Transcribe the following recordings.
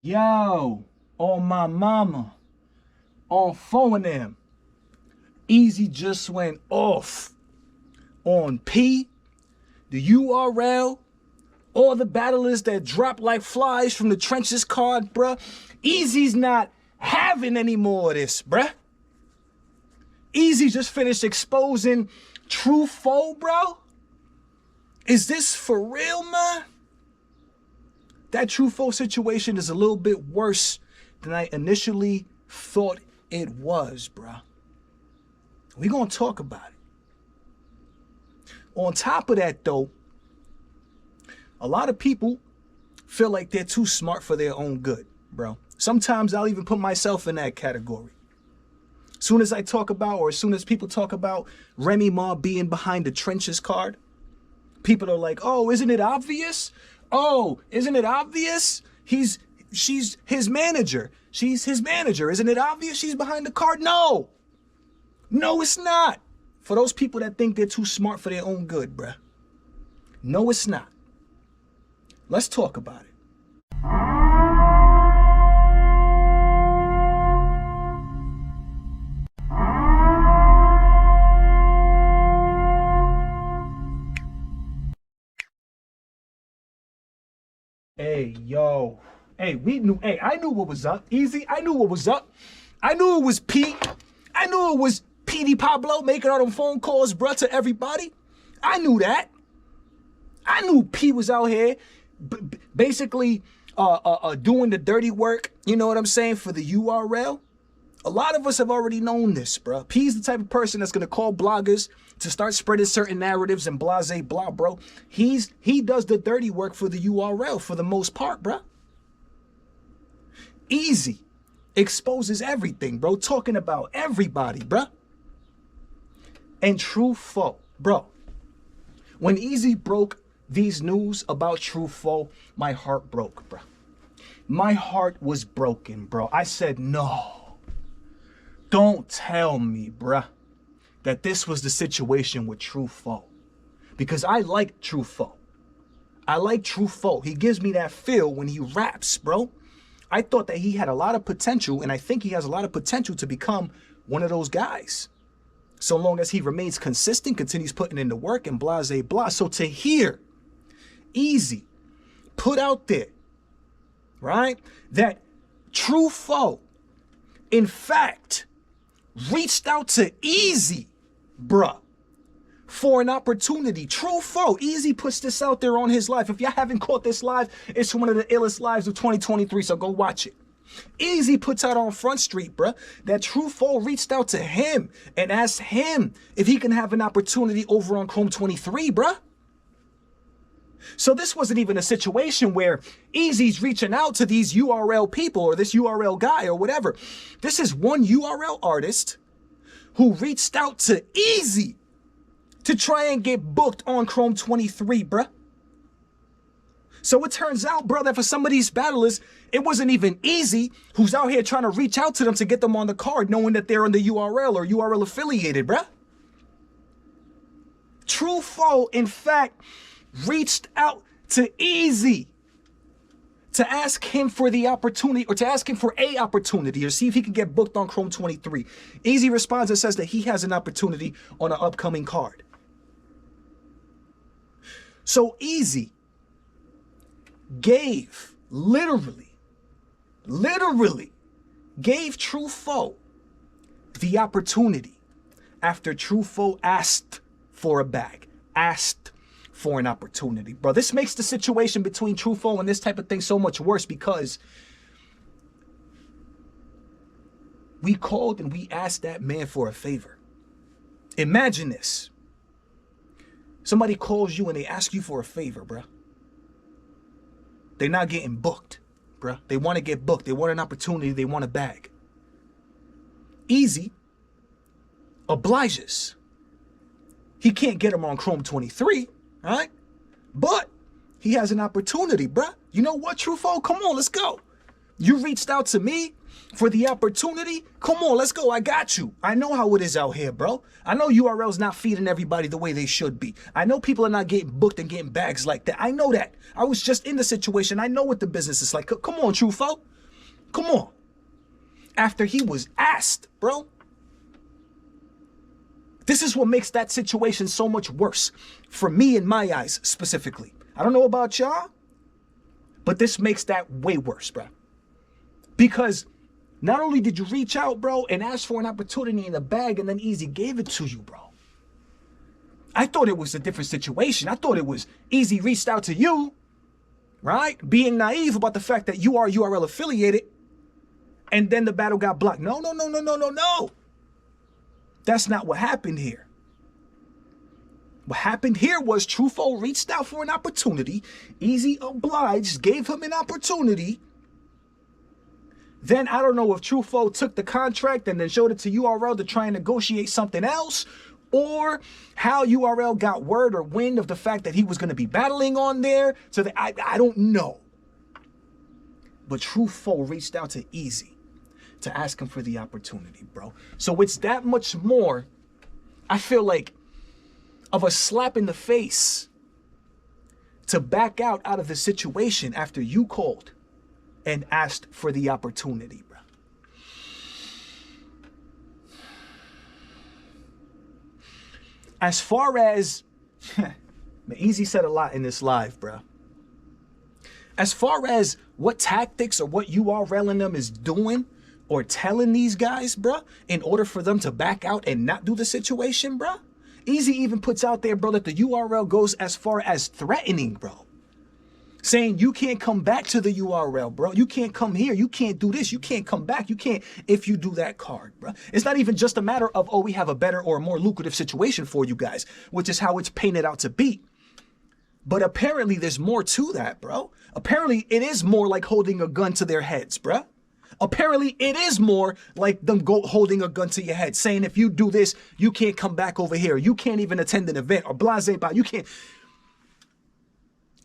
Yo, on my mama, on phone them. Eazy just went off on P, the URL, all the battlers that drop like flies from the trenches card, bruh. Eazy's not having any more of this, bruh. Eazy just finished exposing Truthful, bro. Is this for real, man? That Truthful situation is a little bit worse than I initially thought it was, bruh. We're gonna talk about it. On top of that, though, a lot of people feel like they're too smart for their own good, bro. Sometimes I'll even put myself in that category. As soon as I talk about, or as soon as people talk about Remy Ma being behind the trenches card, people are like, oh, isn't it obvious? Oh, isn't it obvious? She's his manager. She's his manager. Isn't it obvious she's behind the card? No. No, it's not. For those people that think they're too smart for their own good, bruh. No, it's not. Let's talk about it. Hey, yo. Hey, I knew what was up. Eazy, I knew what was up. I knew it was P. I knew it was PD Pablo making all them phone calls, bruh, to everybody. I knew that. I knew P was out here basically doing the dirty work, you know what I'm saying, for the URL. A lot of us have already known this, bro. P's the type of person that's gonna call bloggers to start spreading certain narratives and blase blah, bro. He does the dirty work for the URL for the most part, bro. Eazy exposes everything, bro. Talking about everybody, bro. And Truthful, bro. When Eazy broke these news about Truthful, my heart broke, bro. My heart was broken, bro. I said, no. Don't tell me, bruh, that this was the situation with Truthful. Because I like Truthful. I like Truthful. He gives me that feel when he raps, bro. I thought that he had a lot of potential, and I think he has a lot of potential to become one of those guys. So long as he remains consistent, continues putting in the work, and blase blah. So to hear Eazy put out there, right, that Truthful, in fact, reached out to Eazy, bruh, for an opportunity. Truthful. Eazy puts this out there on his live. If y'all haven't caught this live, it's one of the illest lives of 2023, so go watch it. Eazy puts out on Front Street, bruh, that Truthful reached out to him and asked him if he can have an opportunity over on Chrome 23, bruh. So this wasn't even a situation where Eazy's reaching out to these URL people or this URL guy or whatever. This is one URL artist who reached out to Eazy to try and get booked on Chrome 23, bruh. So it turns out, bro, that for some of these battlers, it wasn't even Eazy who's out here trying to reach out to them to get them on the card, knowing that they're on the URL or URL affiliated, bruh. Truthful, in fact, reached out to Eazy to ask him for the opportunity, or to ask him for a opportunity, or see if he can get booked on Chrome 23. Eazy responds and says that he has an opportunity on an upcoming card. So Eazy gave, literally gave Truthful the opportunity after Truthful asked for a bag, asked for an opportunity, bro. This makes the situation between Truthful and this type of thing so much worse, because we called and we asked that man for a favor. Imagine this. Somebody calls you and they ask you for a favor, bro. They're not getting booked, bro. They want to get booked. They want an opportunity. They want a bag. Eazy obliges. He can't get him on Chrome 23. All right, but he has an opportunity, bruh. You know what, Truthful? Come on, let's go. You reached out to me. For the opportunity? Come on, let's go. I got you. I know how it is out here, bro. I know URL's not feeding everybody the way they should be. I know people are not getting booked and getting bags like that. I know that. I was just in the situation. I know what the business is like. Come on, Truthful. Come on. After he was asked, bro. This is what makes that situation so much worse. For me, in my eyes, specifically. I don't know about y'all, but this makes that way worse, bro. Because not only did you reach out, bro, and ask for an opportunity in the bag, and then Eazy gave it to you, bro. I thought it was a different situation. I thought it was Eazy reached out to you, right? Being naive about the fact that you are URL affiliated, and then the battle got blocked. No. That's not what happened here. What happened here was Truthful reached out for an opportunity. Eazy obliged, gave him an opportunity. Then I don't know if Truthful took the contract and then showed it to URL to try and negotiate something else, or how URL got word or wind of the fact that he was going to be battling on there. So that I don't know. But Truthful reached out to Eazy to ask him for the opportunity, bro. So it's that much more, I feel like, of a slap in the face to back out of the situation after you called and asked for the opportunity, bro. As far as, Eazy said a lot in this live, bro. As far as what tactics or what URL in them is doing or telling these guys, bro, in order for them to back out and not do the situation, bro. Eazy even puts out there, bro, that the URL goes as far as threatening, bro. Saying you can't come back to the URL, bro. You can't come here. You can't do this. You can't come back. You can't if you do that card, bro. It's not even just a matter of, oh, we have a better or a more lucrative situation for you guys, which is how it's painted out to be. But apparently there's more to that, bro. Apparently it is more like holding a gun to their heads, bro. Apparently it is more like them holding a gun to your head, saying if you do this, you can't come back over here. You can't even attend an event or blase about. You can't.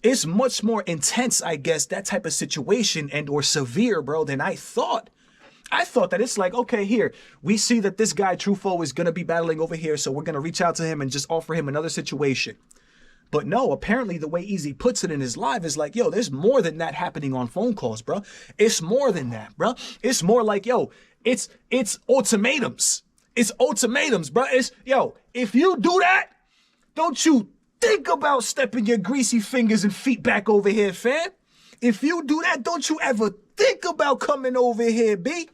It's much more intense, I guess, that type of situation and or severe, bro, than I thought. I thought that it's like, okay, here, we see that this guy, Truthful, is going to be battling over here, so we're going to reach out to him and just offer him another situation. But no, apparently the way Eazy puts it in his live is like, yo, there's more than that happening on phone calls, bro. It's more than that, bro. It's more like, yo, it's ultimatums. It's ultimatums, bro. It's, yo, if you do that, don't you think about stepping your greasy fingers and feet back over here, fam. If you do that, don't you ever think about coming over here, B.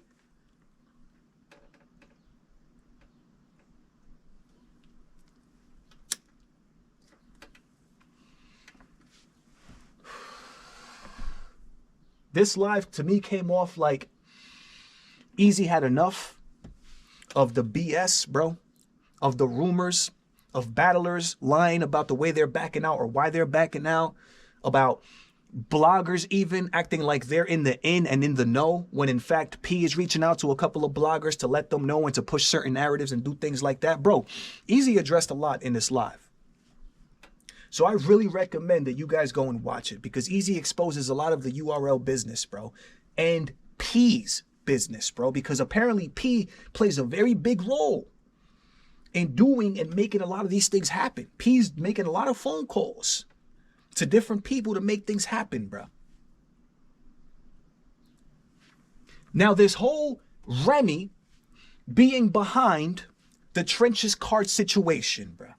This live to me came off like Eazy had enough of the BS, bro, of the rumors, of battlers lying about the way they're backing out or why they're backing out, about bloggers even acting like they're in the in and in the know, when in fact P is reaching out to a couple of bloggers to let them know and to push certain narratives and do things like that. Bro, Eazy addressed a lot in this live. So I really recommend that you guys go and watch it, because Eazy exposes a lot of the URL business, bro, and P's business, bro, because apparently P plays a very big role in doing and making a lot of these things happen. P's making a lot of phone calls to different people to make things happen, bro. Now, this whole Remy being behind the trenches card situation, bro.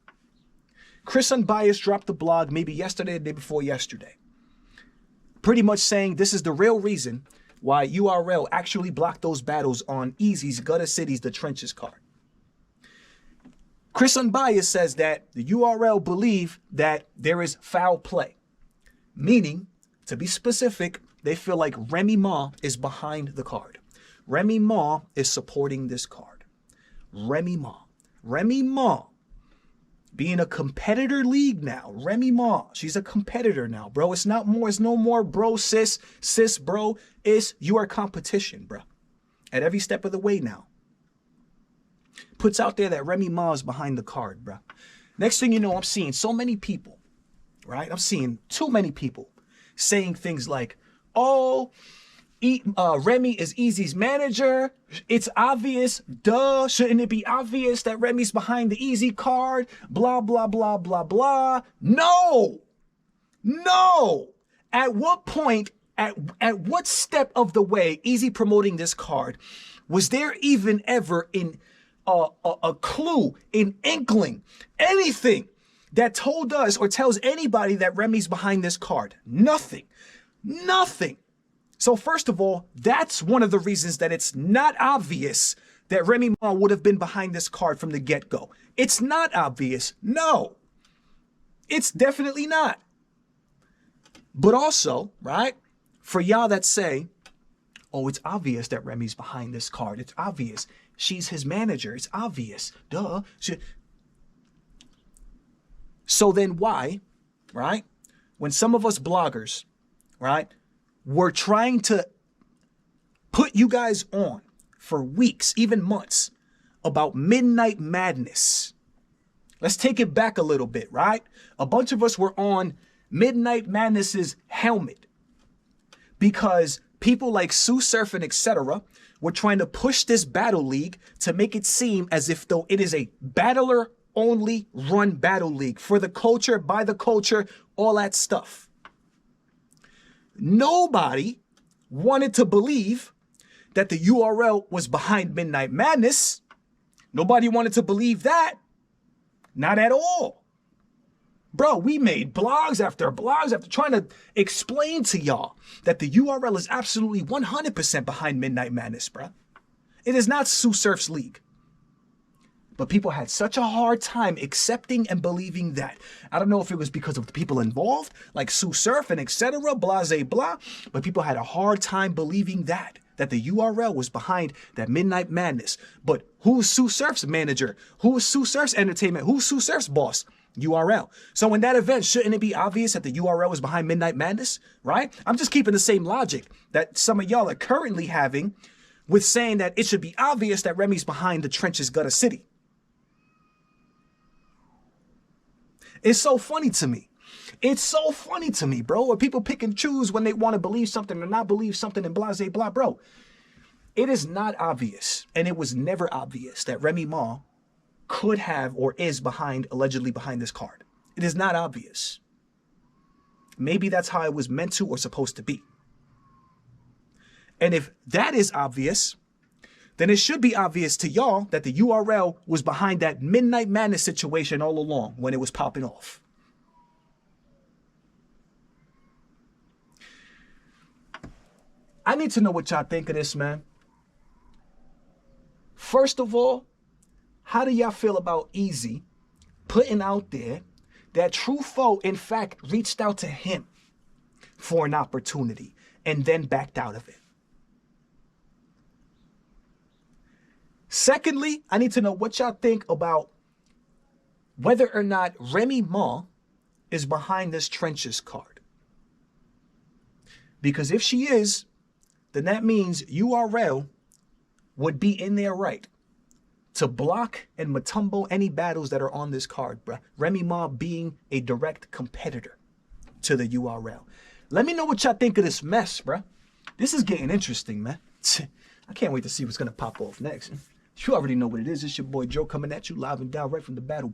Chris Unbiased dropped the blog maybe yesterday or the day before yesterday, pretty much saying this is the real reason why URL actually blocked those battles on Eazy's Gutter Cities The Trenches card. Chris Unbiased says that the URL believe that there is foul play, meaning, to be specific, they feel like Remy Ma is behind the card. Remy Ma is supporting this card. Remy Ma being a competitor league now. Remy Ma, she's a competitor now, bro. It's not more, it's no more bro, sis, bro. It's your competition, bro. At every step of the way now. Puts out there that Remy Ma is behind the card, bro. Next thing you know, I'm seeing so many people, right? I'm seeing too many people saying things like, oh, Remy is Eazy's manager. It's obvious. Duh. Shouldn't it be obvious that Remy's behind the Eazy card? Blah, blah, blah, blah, blah. No. No. At what point, at what step of the way, Eazy promoting this card, was there even ever in a clue, an inkling, anything that told us or tells anybody that Remy's behind this card? Nothing. Nothing. So first of all, that's one of the reasons that it's not obvious that Remy Ma would have been behind this card from the get-go. It's not obvious. No. It's definitely not. But also, right, for y'all that say, oh, it's obvious that Remy's behind this card. It's obvious. She's his manager. It's obvious. Duh. So then why, right, when some of us bloggers, right, we're trying to put you guys on for weeks, even months, about Midnight Madness. Let's take it back a little bit, right? A bunch of us were on Midnight Madness's helmet because people like Sue Surf and etc. were trying to push this battle league to make it seem as if though it is a battler only run battle league for the culture, by the culture, all that stuff. Nobody wanted to believe that the URL was behind Midnight Madness. Nobody wanted to believe that. Not at all. Bro, we made blogs after trying to explain to y'all that the URL is absolutely 100% behind Midnight Madness, bro. It is not Sue Surf's league. But people had such a hard time accepting and believing that. I don't know if it was because of the people involved, like Sue Surf and etc., blase blah, but people had a hard time believing that the URL was behind that Midnight Madness. But who's Sue Surf's manager? Who's Sue Surf's entertainment? Who's Sue Surf's boss? URL. So in that event, shouldn't it be obvious that the URL was behind Midnight Madness, right? I'm just keeping the same logic that some of y'all are currently having with saying that it should be obvious that Remy's behind the Trenches Gutter City. It's so funny to me. It's so funny to me, bro. Or people pick and choose when they want to believe something or not believe something and blase blah, bro. It is not obvious, and it was never obvious that Remy Ma could have or is allegedly behind this card. It is not obvious. Maybe that's how it was meant to or supposed to be. And if that is obvious, then it should be obvious to y'all that the URL was behind that Midnight Madness situation all along when it was popping off. I need to know what y'all think of this, man. First of all, how do y'all feel about Eazy putting out there that Truthful, in fact, reached out to him for an opportunity and then backed out of it? Secondly, I need to know what y'all think about whether or not Remy Ma is behind this Trenches card. Because if she is, then that means URL would be in their right to block and matumbo any battles that are on this card, bruh. Remy Ma being a direct competitor to the URL. Let me know what y'all think of this mess, bruh. This is getting interesting, man. I can't wait to see what's going to pop off next. You already know what it is. It's your boy Joe coming at you live and direct from the battle.